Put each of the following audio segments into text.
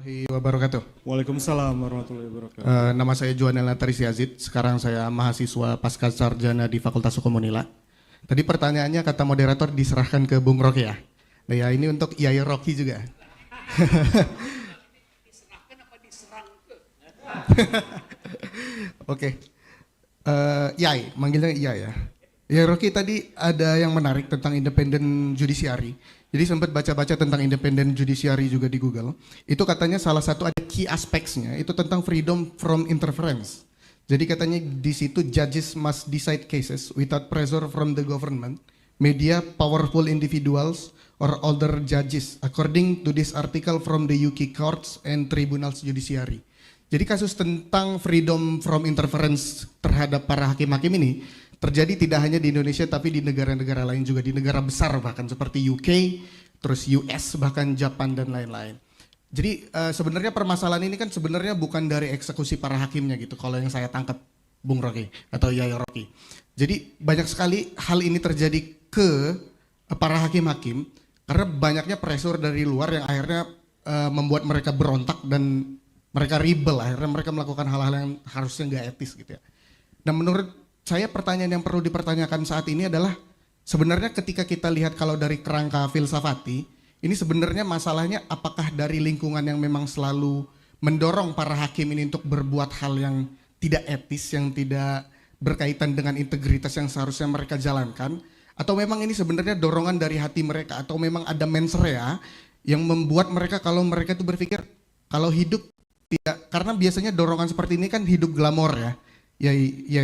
Warahmatullahi wabarakatuh. Waalaikumsalam warahmatullahi wabarakatuh. Nama saya Juan Elnatarisi Yazid. Sekarang saya mahasiswa pasca sarjana di Fakultas Hukum Unila. Tadi pertanyaannya kata moderator diserahkan ke Bung Rocky ya. Nah ya ini untuk Yai Rocky juga. Diserahkan apa diserang ke? Oke. Yai, manggilnya Yai ya. Yai Rocky tadi ada yang menarik tentang independen judiciary. Jadi sempat baca-baca tentang independent judiciary juga di Google. Itu katanya salah satu ada key aspects-nya itu tentang freedom from interference. Jadi katanya di situ judges must decide cases without pressure from the government, media, powerful individuals, or older judges according to this article from the UK courts and tribunals judiciary. Jadi kasus tentang freedom from interference terhadap para hakim-hakim ini terjadi tidak hanya di Indonesia tapi di negara-negara lain juga, di negara besar bahkan seperti UK, terus US, bahkan Jepang dan lain-lain. Jadi sebenarnya permasalahan ini kan sebenarnya bukan dari eksekusi para hakimnya gitu, kalau yang saya tangkap Bung Rocky atau Yai Rocky. Jadi banyak sekali hal ini terjadi ke para hakim-hakim karena banyaknya pressure dari luar yang akhirnya membuat mereka berontak dan mereka rebel, akhirnya mereka melakukan hal-hal yang harusnya nggak etis gitu ya. Dan menurut saya pertanyaan yang perlu dipertanyakan saat ini adalah sebenarnya ketika kita lihat kalau dari kerangka filsafati, ini sebenarnya masalahnya apakah dari lingkungan yang memang selalu mendorong para hakim ini untuk berbuat hal yang tidak etis, yang tidak berkaitan dengan integritas yang seharusnya mereka jalankan, atau memang ini sebenarnya dorongan dari hati mereka, atau memang ada mens rea yang membuat mereka kalau mereka itu berpikir kalau hidup tidak, karena biasanya dorongan seperti ini kan hidup glamor ya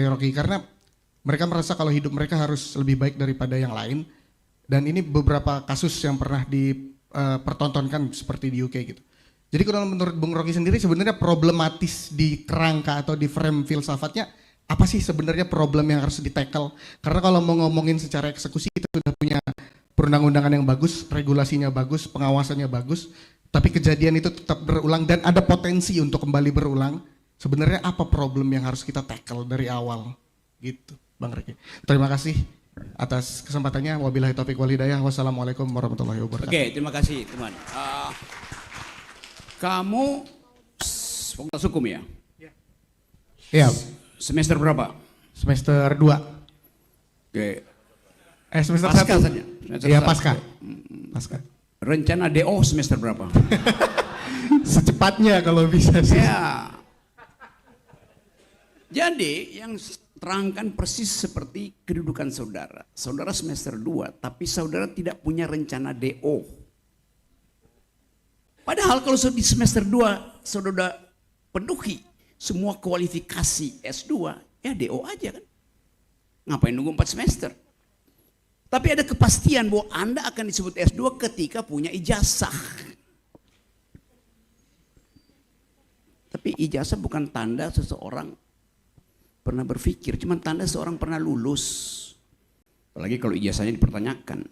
Rocky, karena mereka merasa kalau hidup mereka harus lebih baik daripada yang lain, dan ini beberapa kasus yang pernah dipertontonkan seperti di UK gitu. Jadi kalau menurut Bung Rocky sendiri sebenarnya problematis di kerangka atau di frame filsafatnya apa sih sebenarnya problem yang harus di-tackle? Karena kalau mau ngomongin secara eksekusi kita sudah punya perundang-undangan yang bagus, regulasinya bagus, pengawasannya bagus, tapi kejadian itu tetap berulang dan ada potensi untuk kembali berulang. Sebenarnya apa problem yang harus kita tackle dari awal gitu Bang Riki. Terima kasih atas kesempatannya. Wabillahi taufiq wal hidayah. Wassalamualaikum warahmatullahi wabarakatuh. Oke, terima kasih teman. Kamu fakultas hukum ya? Iya. Semester berapa? Semester 2. Oke. Semester Pasca 1. saja. Iya pasca. Pasca. Rencana DO semester berapa? Secepatnya kalau bisa sih. Ya. Jadi yang terangkan persis seperti kedudukan saudara. Saudara semester 2, tapi saudara tidak punya rencana DO. Padahal kalau di semester 2 saudara penuhi semua kualifikasi S2, ya DO aja kan. Ngapain nunggu 4 semester? Tapi ada kepastian bahwa Anda akan disebut S2 ketika punya ijazah. Tapi ijazah bukan tanda seseorang pernah berpikir, cuma tanda seorang pernah lulus. Apalagi kalau ijazahnya dipertanyakan.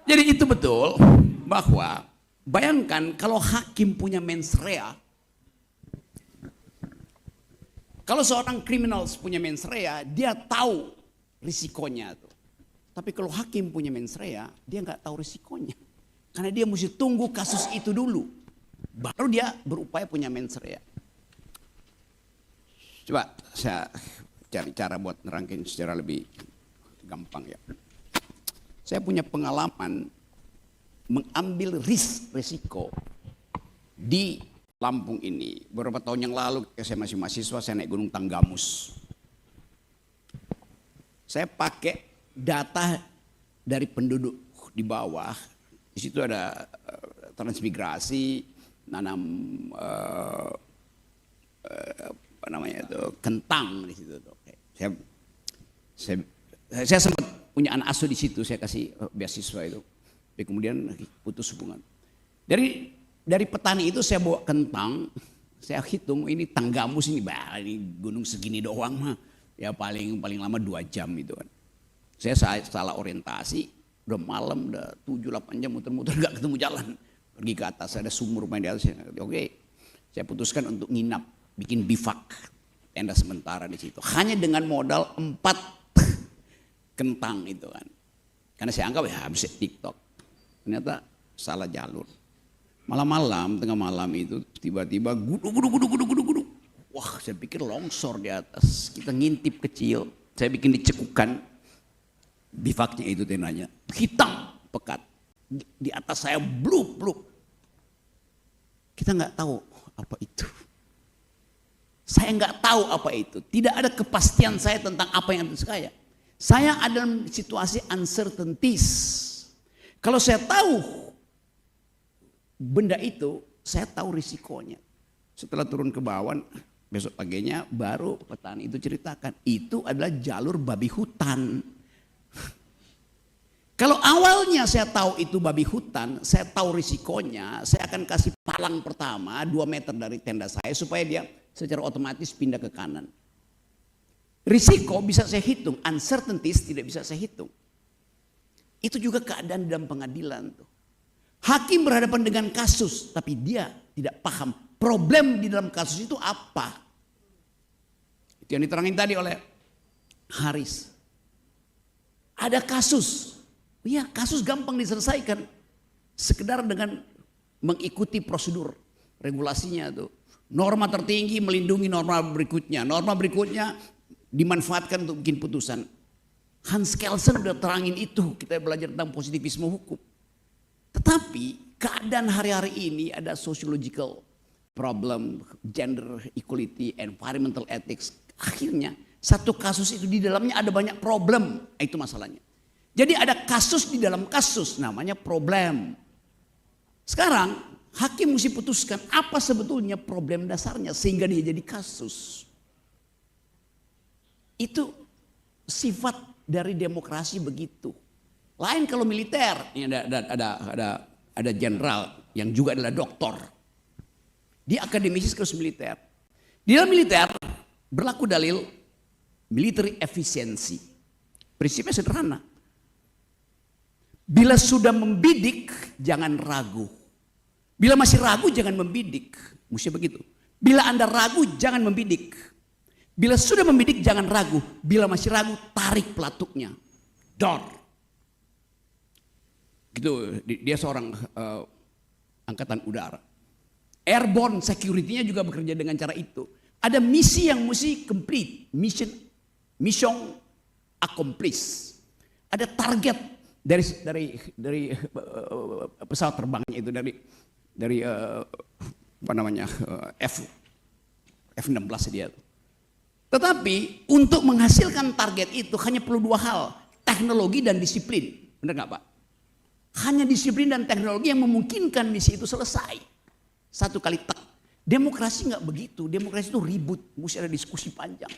Jadi itu betul bahwa bayangkan kalau hakim punya mens rea, kalau seorang kriminal punya mens rea, dia tahu risikonya tuh. Tapi kalau hakim punya mens rea, dia nggak tahu risikonya. Karena dia mesti tunggu kasus itu dulu, baru dia berupaya punya mens rea. Coba saya cari cara buat nerangkin secara lebih gampang ya. Saya punya pengalaman mengambil risiko di Lampung ini. Beberapa tahun yang lalu saya masih mahasiswa, saya naik Gunung Tanggamus. Saya pakai data dari penduduk di bawah. Di situ ada transmigrasi, nanam apa namanya itu kentang di situ tuh. Saya sempat punya anak asuh di situ, saya kasih beasiswa itu. Tapi kemudian putus hubungan. Dari petani itu saya bawa kentang, saya hitung ini Tanggamus ini gunung segini doang mah. Ya paling lama 2 jam itu kan. Saya salah orientasi, udah malam, udah 7-8 jam muter-muter gak ketemu jalan. Pergi ke atas, ada sumur main di atas. Oke, saya putuskan untuk nginap, bikin bivak, tenda sementara di situ. Hanya dengan modal 4 kentang itu kan. Karena saya anggap ya habis TikTok. Ternyata salah jalur. Malam-malam, tengah malam itu tiba-tiba gudu. Wah, saya pikir longsor di atas. Kita ngintip kecil, saya bikin dicekukan. Bivaknya itu tendanya, hitam pekat. Di atas saya bluk. Kita nggak tahu apa itu. Saya nggak tahu apa itu. Tidak ada kepastian saya tentang apa yang ada saya. Saya ada dalam situasi uncertainties. Kalau saya tahu benda itu, saya tahu risikonya. Setelah turun ke bawah, besok paginya baru petani itu ceritakan. Itu adalah jalur babi hutan. Kalau awalnya saya tahu itu babi hutan, saya tahu risikonya, saya akan kasih palang pertama 2 meter dari tenda saya supaya dia secara otomatis pindah ke kanan. Risiko bisa saya hitung, uncertainties tidak bisa saya hitung. Itu juga keadaan dalam pengadilan tuh. Hakim berhadapan dengan kasus, tapi dia tidak paham problem di dalam kasus itu apa. Itu yang diterangin tadi oleh Haris. Ada kasus. Ya, kasus gampang diselesaikan. Sekedar dengan mengikuti prosedur regulasinya tuh. Norma tertinggi melindungi norma berikutnya. Norma berikutnya dimanfaatkan untuk bikin putusan. Hans Kelsen udah terangin itu. Kita belajar tentang positivisme hukum. Tetapi keadaan hari-hari ini ada sociological problem, gender equality, environmental ethics. Akhirnya satu kasus itu di dalamnya ada banyak problem. Itu masalahnya. Jadi ada kasus di dalam kasus, namanya problem. Sekarang hakim mesti putuskan apa sebetulnya problem dasarnya sehingga dia jadi kasus. Itu sifat dari demokrasi begitu. Lain kalau militer, ini ada jenderal yang juga adalah doktor. Dia akademisi sekaligus militer. Di dalam militer berlaku dalil military efficiency. Prinsipnya sederhana. Bila sudah membidik, jangan ragu. Bila masih ragu, jangan membidik. Mesti begitu. Bila Anda ragu, jangan membidik. Bila sudah membidik, jangan ragu. Bila masih ragu, tarik pelatuknya. Dor. Gitu. Dia seorang angkatan udara. Airborne security-nya juga bekerja dengan cara itu. Ada misi yang mesti complete. Mission accomplished. Ada target. Dari pesawat terbangnya itu dari apa namanya F-16 dia. Tetapi untuk menghasilkan target itu hanya perlu 2 hal, teknologi dan disiplin. Benar nggak Pak? Hanya disiplin dan teknologi yang memungkinkan misi itu selesai. Satu kali tak. Demokrasi nggak begitu. Demokrasi itu ribut, mesti ada diskusi panjang.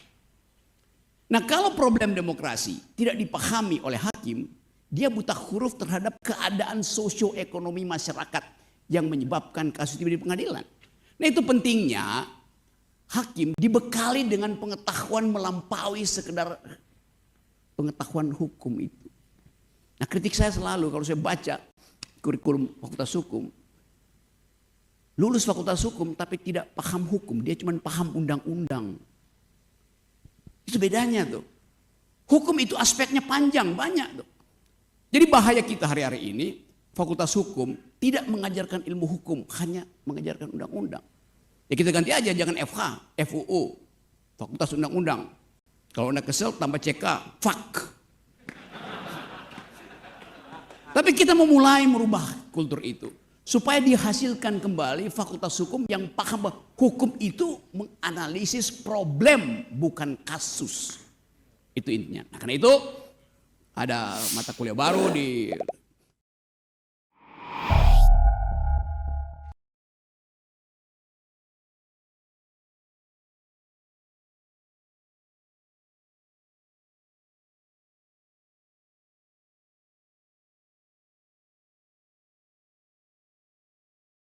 Nah kalau problem demokrasi tidak dipahami oleh hakim, dia buta huruf terhadap keadaan sosioekonomi masyarakat yang menyebabkan kasus itu di pengadilan. Nah itu pentingnya hakim dibekali dengan pengetahuan melampaui sekedar pengetahuan hukum itu. Nah kritik saya selalu kalau saya baca kurikulum fakultas hukum. Lulus fakultas hukum tapi tidak paham hukum, dia cuma paham undang-undang. Itu bedanya tuh. Hukum itu aspeknya panjang, banyak tuh. Jadi bahaya kita hari-hari ini, fakultas hukum tidak mengajarkan ilmu hukum, hanya mengajarkan undang-undang. Ya kita ganti aja, jangan FH, FUU, fakultas undang-undang. Kalau Anda kesel tambah CK, fuck. Tapi kita memulai merubah kultur itu. Supaya dihasilkan kembali fakultas hukum yang paham bahwa hukum itu menganalisis problem, bukan kasus. Itu intinya. Nah karena itu, ada mata kuliah baru di